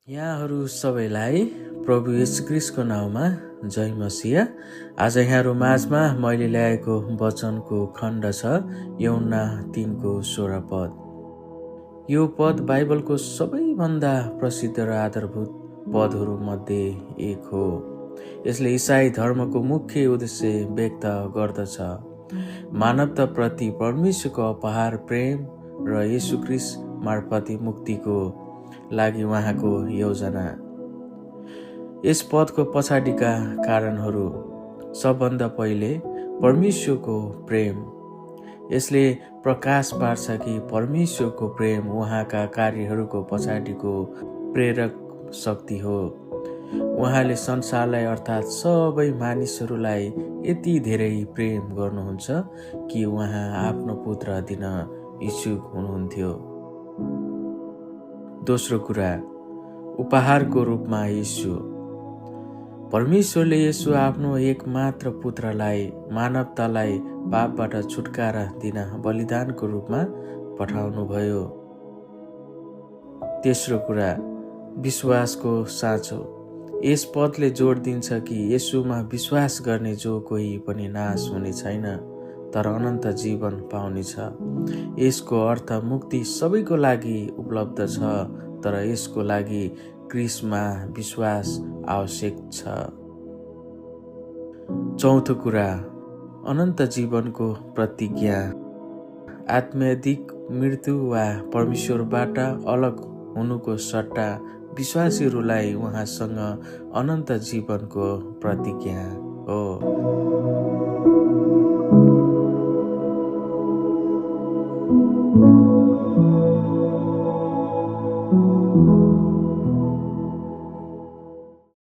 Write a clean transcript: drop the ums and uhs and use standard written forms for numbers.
यहाँहरू सबैलाई प्रभु येशू ख्रीष्टको नाउँमा जय मसीह। आज यहाँहरू माझमा मैले ल्याएको वचनको खण्ड छ यूहन्ना 3:16 पद। यो पद बाइबलको सबैभन्दा प्रसिद्ध र आधारभूत पदहरू मध्ये एक हो। यसले ईसाई धर्मको मुख्य उद्देश्य व्यक्त गर्दछ, मानवताप्रति परमेश्वरको अपार प्रेम र येशू ख्रीष्ट मार्फत मुक्तिको लागि उहाँको योजना। यस पदको पछाडिका कारणहरू। सबभन्दा पहिले परमेश्वरको प्रेम। यसले प्रकाश पार्छ कि परमेश्वरको प्रेम उहाँका कार्यहरूको पछाडिको प्रेरक शक्ति हो। उहाँले संसारलाई अर्थात् सबै मानिसहरूलाई यति धेरै प्रेम गर्नुहुन्छ कि उहाँ आफ्नो पुत्र दिन इच्छुक हुनुहुन्थ्यो। दोस्रो कुरा, उपहारको रूपमा येशू। परमेश्वरले येशू आफ्नो एकमात्र पुत्रलाई मानवतालाई पापबाट छुटकारा दिन बलिदानको रूपमा पठाउनुभयो। तेस्रो कुरा, विश्वासको साँचो। यस पदले जोड दिन्छ कि येशूमा विश्वास गर्ने जो कोही पनि नाश हुने छैन तर अनन्त जीवन पाउनेछ। यसको अर्थ मुक्ति सबैको लागि उपलब्ध छ, तर यसको लागि क्रिस्टमा विश्वास आवश्यक छ। चौथो कुरा, अनन्त जीवनको प्रतिज्ञा। आत्मिक मृत्यु वा परमेश्वरबाट अलग हुनुको सट्टा विश्वासीहरूलाई उहाँसँग अनन्त जीवनको प्रतिज्ञा हो।